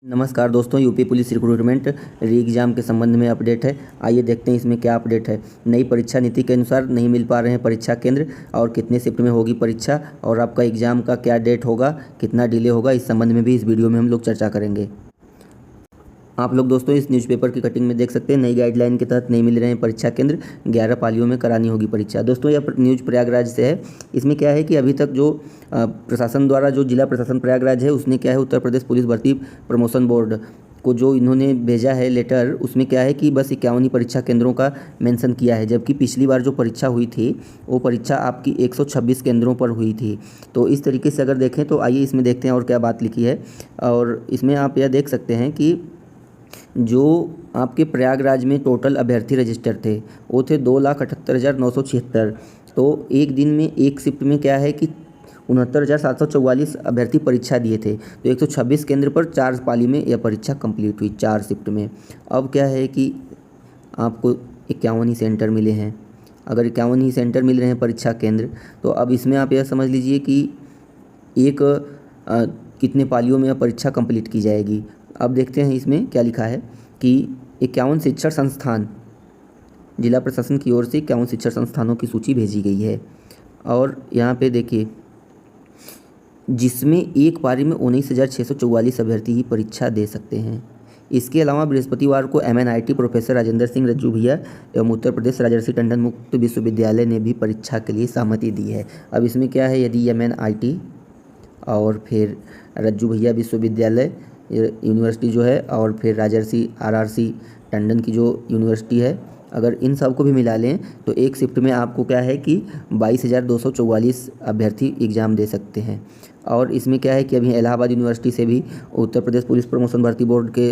नमस्कार दोस्तों, UP police recruitment री एग्ज़ाम के संबंध में अपडेट है। आइए देखते हैं इसमें क्या अपडेट है। नई परीक्षा नीति के अनुसार नहीं मिल पा रहे हैं परीक्षा केंद्र और कितने शिफ्ट में होगी परीक्षा और आपका एग्ज़ाम का क्या डेट होगा, कितना डिले होगा, इस संबंध में भी इस वीडियो में हम लोग चर्चा करेंगे। आप लोग दोस्तों इस न्यूज़पेपर की कटिंग में देख सकते हैं, नई गाइडलाइन के तहत नहीं मिल रहे हैं परीक्षा केंद्र, 11 पालियों में करानी होगी परीक्षा। दोस्तों यह न्यूज़ प्रयागराज से है। इसमें क्या है कि अभी तक जो प्रशासन द्वारा जो जिला प्रशासन प्रयागराज है उसने क्या है उत्तर प्रदेश पुलिस भर्ती प्रमोशन बोर्ड को जो इन्होंने भेजा है लेटर, उसमें क्या है कि बस 51 ही परीक्षा केंद्रों का मेंशन किया है, जबकि पिछली बार जो परीक्षा हुई थी वो परीक्षा आपकी 126 केंद्रों पर हुई थी। तो इस तरीके से अगर देखें तो आइए इसमें देखते हैं और क्या बात लिखी है। और इसमें आप यह देख सकते हैं कि जो आपके प्रयागराज में टोटल अभ्यर्थी रजिस्टर थे वो थे 2,78,976। तो एक दिन में एक शिफ्ट में क्या है कि 69,744 अभ्यर्थी परीक्षा दिए थे। तो 126 केंद्र पर 4 पाली में यह परीक्षा कंप्लीट हुई 4 शिफ्ट में। अब क्या है कि आपको 51 ही सेंटर मिले हैं। अगर 51 ही सेंटर मिल रहे हैं परीक्षा केंद्र, तो अब इसमें आप यह समझ लीजिए कि एक कितने पालियों में यह परीक्षा कंप्लीट की जाएगी। अब देखते हैं इसमें क्या लिखा है कि 51 शिक्षण संस्थान, जिला प्रशासन की ओर से 51 शिक्षण संस्थानों की सूची भेजी गई है। और यहाँ पे देखिए, जिसमें एक पारी में 19,644 अभ्यर्थी ही परीक्षा दे सकते हैं। इसके अलावा बृहस्पतिवार को MNIT प्रोफेसर राजेंद्र सिंह रज्जू भैया एवं उत्तर प्रदेश राजर्षि टंडन मुक्त विश्वविद्यालय ने भी परीक्षा के लिए सहमति दी है। अब इसमें क्या है, यदि MNIT और फिर रज्जू भैया विश्वविद्यालय यूनिवर्सिटी जो है और फिर राजर्षि RRC टंडन की जो यूनिवर्सिटी है, अगर इन सब को भी मिला लें तो एक शिफ्ट में आपको क्या है कि 22,244 अभ्यर्थी एग्ज़ाम दे सकते हैं। और इसमें क्या है कि अभी इलाहाबाद यूनिवर्सिटी से भी उत्तर प्रदेश पुलिस प्रमोशन भर्ती बोर्ड के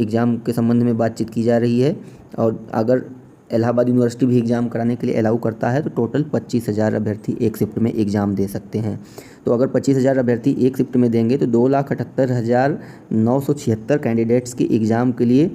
एग्ज़ाम के संबंध में बातचीत की जा रही है। और अगर इलाहाबाद यूनिवर्सिटी भी एग्ज़ाम कराने के लिए अलाउ करता है तो टोटल 25,000 अभ्यर्थी एक शिफ्ट में एग्ज़ाम दे सकते हैं। तो अगर 25,000 अभ्यर्थी एक शिफ्ट में देंगे तो 2,78,976 कैंडिडेट्स के एग्ज़ाम के लिए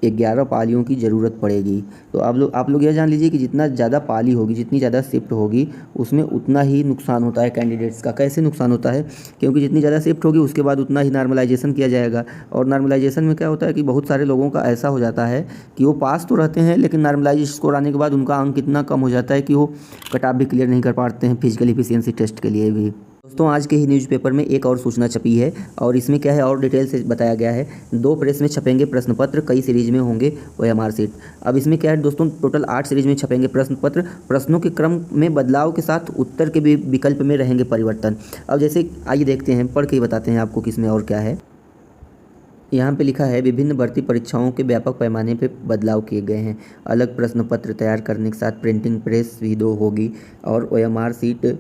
11 पालियों की ज़रूरत पड़ेगी। तो आप लोग यह जान लीजिए कि जितना ज़्यादा पाली होगी, जितनी ज़्यादा शिफ्ट होगी, उसमें उतना ही नुकसान होता है कैंडिडेट्स का। कैसे नुकसान होता है? क्योंकि जितनी ज़्यादा शिफ्ट होगी उसके बाद उतना ही नॉर्मलाइजेशन किया जाएगा। और नॉर्मलाइजेशन में क्या होता है कि बहुत सारे लोगों का ऐसा हो जाता है कि वो पास तो रहते हैं लेकिन नॉर्मलाइज स्कोर आने के बाद उनका अंक इतना कम हो जाता है कि वो कट ऑफ भी क्लियर नहीं कर पाते हैं फिजिकल एफिशिएंसी टेस्ट के लिए भी। दोस्तों आज के ही न्यूज़पेपर में एक और सूचना छपी है और इसमें क्या है और डिटेल से बताया गया है। 2 प्रेस में छपेंगे प्रश्न पत्र, कई सीरीज में होंगे OMR सीट। अब इसमें क्या है दोस्तों, टोटल 8 सीरीज में छपेंगे प्रश्न पत्र। प्रश्नों के क्रम में बदलाव के साथ उत्तर के भी विकल्प में रहेंगे परिवर्तन। अब जैसे आइए देखते हैं, पढ़ के ही बताते हैं आपको किसमें और क्या है। यहाँ पे लिखा है विभिन्न भर्ती परीक्षाओं के व्यापक पैमाने पे बदलाव किए गए हैं। अलग प्रश्न पत्र तैयार करने के साथ प्रिंटिंग प्रेस भी 2 होगी और OMR सीट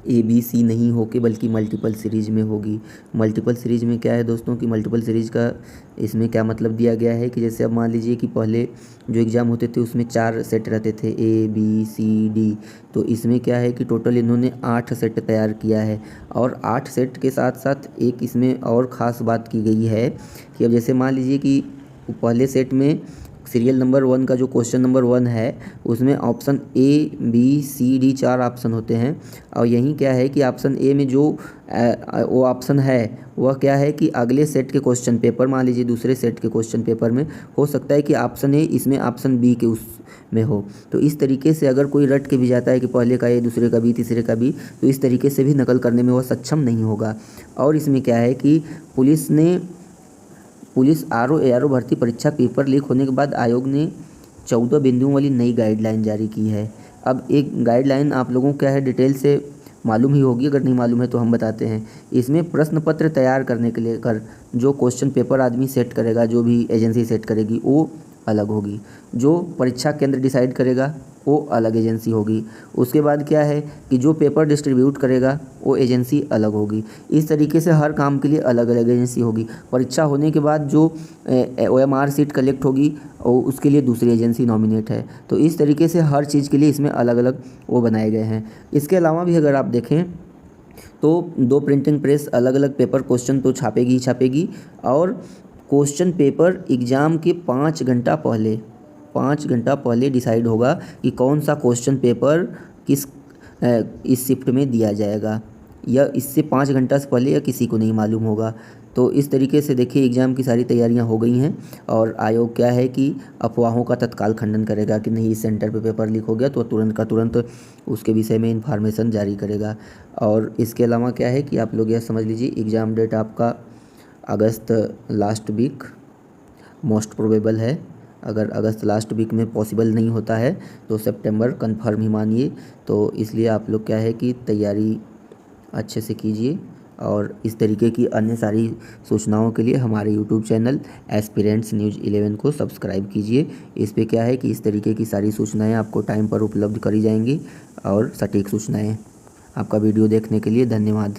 ABC नहीं होके बल्कि मल्टीपल सीरीज में होगी। मल्टीपल सीरीज में क्या है दोस्तों कि मल्टीपल सीरीज का इसमें क्या मतलब दिया गया है कि जैसे अब मान लीजिए कि पहले जो एग्ज़ाम होते थे उसमें 4 सेट रहते थे ABCD, तो इसमें क्या है कि टोटल इन्होंने 8 सेट तैयार किया है। और 8 सेट के साथ साथ एक इसमें और ख़ास बात की गई है कि अब जैसे मान लीजिए कि पहले सेट में सीरियल नंबर 1 का जो क्वेश्चन नंबर 1 है उसमें ऑप्शन ABCD 4 ऑप्शन होते हैं। और यहीं क्या है कि ऑप्शन ए में जो वो ऑप्शन है वह क्या है कि अगले सेट के क्वेश्चन पेपर, मान लीजिए दूसरे सेट के क्वेश्चन पेपर में हो सकता है कि ऑप्शन ए इसमें ऑप्शन बी के उस में हो। तो इस तरीके से अगर कोई रट के भी जाता है कि पहले का ए दूसरे का बी तीसरे का बी, तो इस तरीके से भी नकल करने में वह सक्षम नहीं होगा। और इसमें क्या है कि पुलिस RO ARO भर्ती परीक्षा पेपर लीक होने के बाद आयोग ने 14 बिंदुओं वाली नई गाइडलाइन जारी की है। अब एक गाइडलाइन आप लोगों को क्या है डिटेल से मालूम ही होगी, अगर नहीं मालूम है तो हम बताते हैं। इसमें प्रश्न पत्र तैयार करने के लिए जो क्वेश्चन पेपर आदमी सेट करेगा, जो भी एजेंसी सेट करेगी वो अलग होगी। जो परीक्षा केंद्र डिसाइड करेगा वो अलग एजेंसी होगी। उसके बाद क्या है कि जो पेपर डिस्ट्रीब्यूट करेगा वो एजेंसी अलग होगी। इस तरीके से हर काम के लिए अलग अलग एजेंसी होगी। परीक्षा होने के बाद जो OMR सीट कलेक्ट होगी और उसके लिए दूसरी एजेंसी नॉमिनेट है। तो इस तरीके से हर चीज़ के लिए इसमें अलग अलग वो बनाए गए हैं। इसके अलावा भी अगर आप देखें तो 2 प्रिंटिंग प्रेस अलग अलग पेपर क्वेश्चन तो छापेगी ही छापेगी। और क्वेश्चन पेपर एग्ज़ाम के 5 घंटा पहले डिसाइड होगा कि कौन सा क्वेश्चन पेपर किस इस शिफ्ट में दिया जाएगा, या इससे 5 घंटा से पहले या किसी को नहीं मालूम होगा। तो इस तरीके से देखिए एग्ज़ाम की सारी तैयारियां हो गई हैं और आयोग क्या है कि अफवाहों का तत्काल खंडन करेगा कि नहीं इस सेंटर पे पेपर लीक हो गया तो तुरंत का तुरंत उसके विषय में इंफॉर्मेशन जारी करेगा। और इसके अलावा क्या है कि आप लोग यह समझ लीजिए एग्ज़ाम डेट आपका अगस्त लास्ट वीक मोस्ट प्रोबेबल है। अगर अगस्त लास्ट वीक में पॉसिबल नहीं होता है तो सितंबर कंफर्म ही मानिए। तो इसलिए आप लोग क्या है कि तैयारी अच्छे से कीजिए और इस तरीके की अन्य सारी सूचनाओं के लिए हमारे यूट्यूब चैनल एस्पिरेंट्स न्यूज़ 11 को सब्सक्राइब कीजिए। इस पे क्या है कि इस तरीके की सारी सूचनाएं आपको टाइम पर उपलब्ध करी जाएंगी और सटीक सूचनाएं। आपका वीडियो देखने के लिए धन्यवाद।